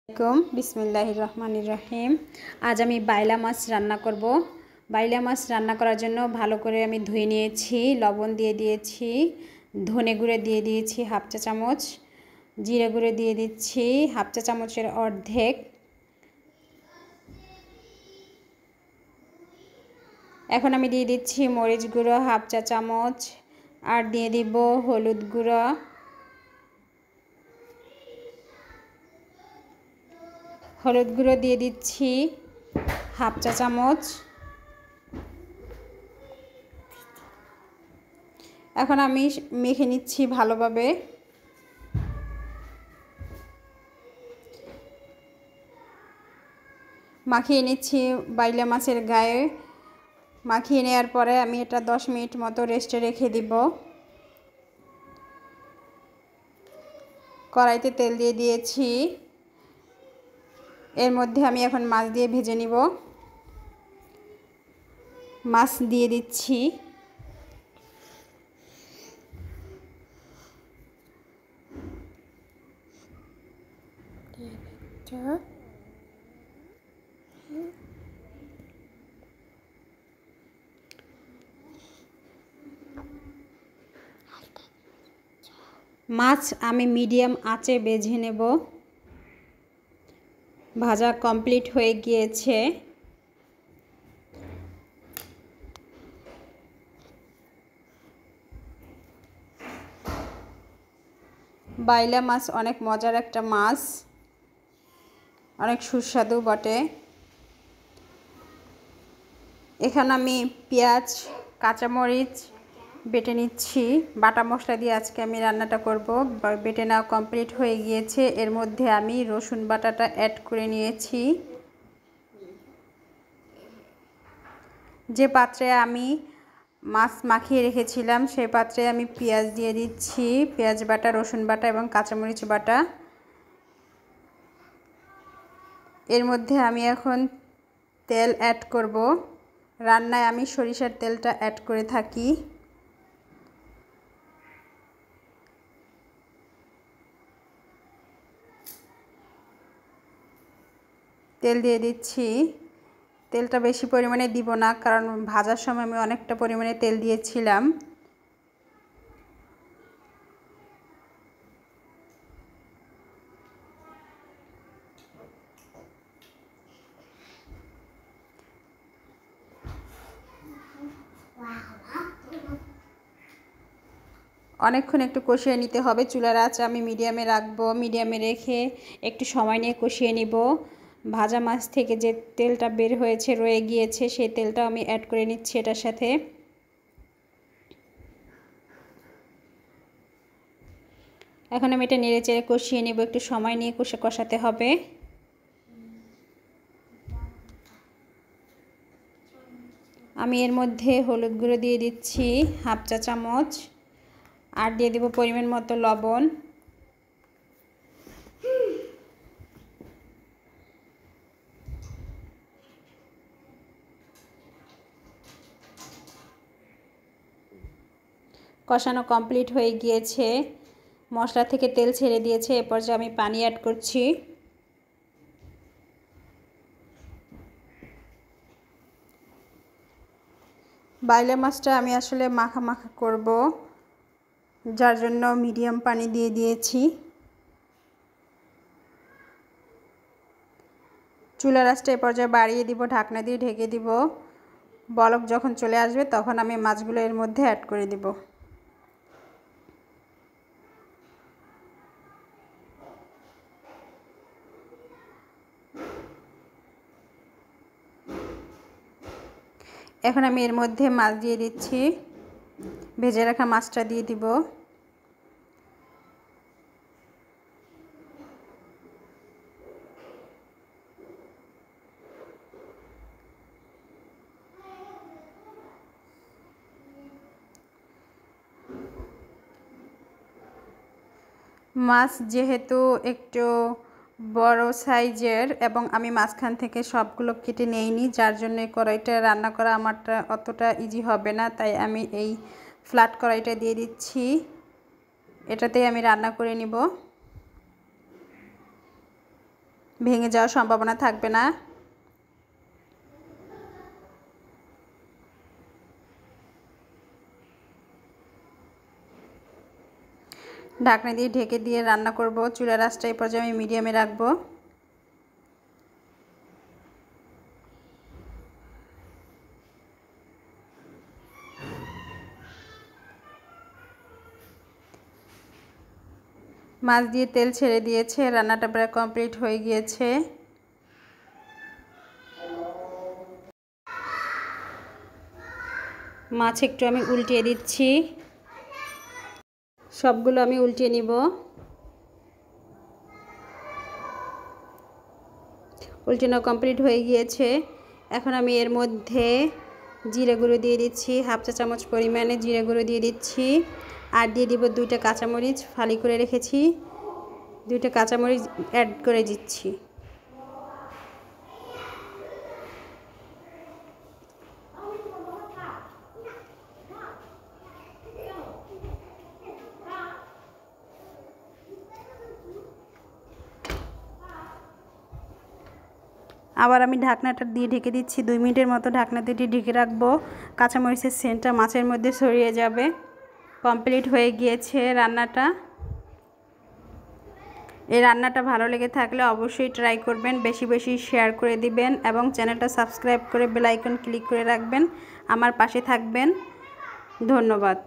बिस्मिल्लाहिर रहमानिर रहीम। आज आमी বাইলা মাছ রান্না করব। বাইলা মাছ রান্না করার জন্য ভালো করে আমি ধুয়ে নিয়েছি, লবণ দিয়ে দিয়েছি, ধনে গুঁড়ো দিয়ে দিয়েছি হাফ চা চামচ, জিরে গুঁড়ো দিয়ে দিচ্ছি হাফ চা চামচের অর্ধেক। এখন আমি দিয়ে দিচ্ছি মরিচ গুঁড়ো হাফ চা চামচ, আর দিয়ে দিব হলুদ গুঁড়ো, হলুদ গুঁড়ো দিয়ে দিচ্ছি হাফ চা চামচ। এখন আমি মেখে নিচ্ছি ভালোভাবে। মাখিয়ে নিচ্ছি বাইলা মাছের গায়ে। মাখিয়ে নেওয়ার পরে আমি এটা 10 মিনিট মতো রেস্টে রেখে দিব। কড়াইতে তেল দিয়ে দিয়েছি, এর মধ্যে আমি এখন মাছ দিয়ে ভেজে নিব। মাছ দিয়ে দিচ্ছি, মাছ আমি মিডিয়াম আঁচে ভেজে নেব। ভাজা কমপ্লিট হয়ে গিয়েছে। বাইলা মাছ অনেক মজার একটা মাছ, অনেক সুস্বাদু বটে। এখানে আমি পেঁয়াজ, কাঁচামরিচ বেটে নিচ্ছি। বাটা মশলা দিয়ে আজকে আমি রান্নাটা করব। বেটে নেওয়া কমপ্লিট হয়ে গিয়েছে। এর মধ্যে আমি রসুন বাটাটা অ্যাড করে নিয়েছি। যে পাত্রে আমি মাছ মাখিয়ে রেখেছিলাম সেই পাত্রে আমি পেঁয়াজ দিয়ে দিচ্ছি, পেঁয়াজ বাটা, রসুন বাটা এবং কাঁচামরিচ বাটা। এর মধ্যে আমি এখন তেল অ্যাড করব। রান্নায় আমি সরিষার তেলটা অ্যাড করে থাকি। তেল দিয়ে দিচ্ছি। তেলটা বেশি পরিমাণে দিব না, কারণ ভাজার সময় আমি অনেকটা পরিমাণে তেল দিয়েছিলাম। অনেকক্ষণ একটু কষিয়ে নিতে হবে। চুলার আঁচ আমি মিডিয়ামে রাখবো। মিডিয়ামে রেখে একটু সময় নিয়ে কষিয়ে নিব। ভাজা মাছ থেকে যে তেলটা বের হয়েছে, রয়ে গিয়েছে, সেই তেলটা আমি অ্যাড করে নিচ্ছি এটার সাথে। এখন আমি এটা নেড়ে চেড়ে কষিয়ে নেব। একটু সময় নিয়ে কষাতে হবে। আমি এর মধ্যে হলুদ গুঁড়ো দিয়ে দিচ্ছি হাফ চা চামচ, আর দিয়ে দেব পরিমাণ মতো লবণ। কষানো কমপ্লিট হয়ে গিয়েছে, মশলা থেকে তেল ছেড়ে দিয়েছে। এ পর্যায়ে আমি পানি অ্যাড করছি। বাইলা মাছটা আমি আসলে মাখা মাখা করব, যার জন্য মিডিয়াম পানি দিয়ে দিয়েছি। চুলার আঁচটা এ পর্যায়ে বাড়িয়ে দিব, ঢাকনা দিয়ে ঢেকে দিব। বলক যখন চলে আসবে তখন আমি মাছগুলো এর মধ্যে অ্যাড করে দিব। এখন আমি এর মধ্যে মাছ দিয়ে দিচ্ছি। ভেজে রাখা মাছটা দিয়ে দিব। মাছ যেহেতু একটু বড় সাইজের এবং আমি মাঝখান থেকে সবগুলো কেটে নেইনি, যার জন্য এই কড়াইটা রান্না করা আমারটা অতটা ইজি হবে না। তাই আমি এই ফ্ল্যাট কড়াইটা দিয়ে দিচ্ছি। এটাতেই আমি রান্না করে নিব। ভেঙে যাওয়ার সম্ভাবনা থাকবে না। ঢাকনা দিয়ে ঢেকে দিয়ে রান্না করব। চুলার আঁচটা এই পর্যায়ে আমি মিডিয়ামে রাখবো। মাছ দিয়ে তেল ছেড়ে দিয়েছে, রান্নাটা প্রায় কমপ্লিট হয়ে গিয়েছে। মাছ একটু আমি উল্টিয়ে দিচ্ছি, সবগুলো আমি উল্টিয়ে নিব। উল্টানো কমপ্লিট হয়ে গিয়েছে। এখন আমি এর মধ্যে জিরে গুঁড়ো দিয়ে দিচ্ছি, হাফ চা চামচ পরিমাণে জিরে গুঁড়ো দিয়ে দিচ্ছি। আর দিয়ে দিব 2টা কাঁচামরিচ ফালি করে রেখেছি, 2টা কাঁচামরিচ অ্যাড করে দিচ্ছি। আবার আমি ঢাকনাটা দিয়ে ঢেকে দিচ্ছি, 2 মিনিটের মতো ঢাকনা দিয়ে ঢেকে রাখবো। কাঁচামরিচের সেন্টটা মাছের মধ্যে ছড়িয়ে যাবে। কমপ্লিট হয়ে গিয়েছে রান্নাটা। এই রান্নাটা ভালো লেগে থাকলে অবশ্যই ট্রাই করবেন, বেশি বেশি শেয়ার করে দিবেন এবং চ্যানেলটা সাবস্ক্রাইব করে বেল আইকন ক্লিক করে রাখবেন। আমার পাশে থাকবেন। ধন্যবাদ।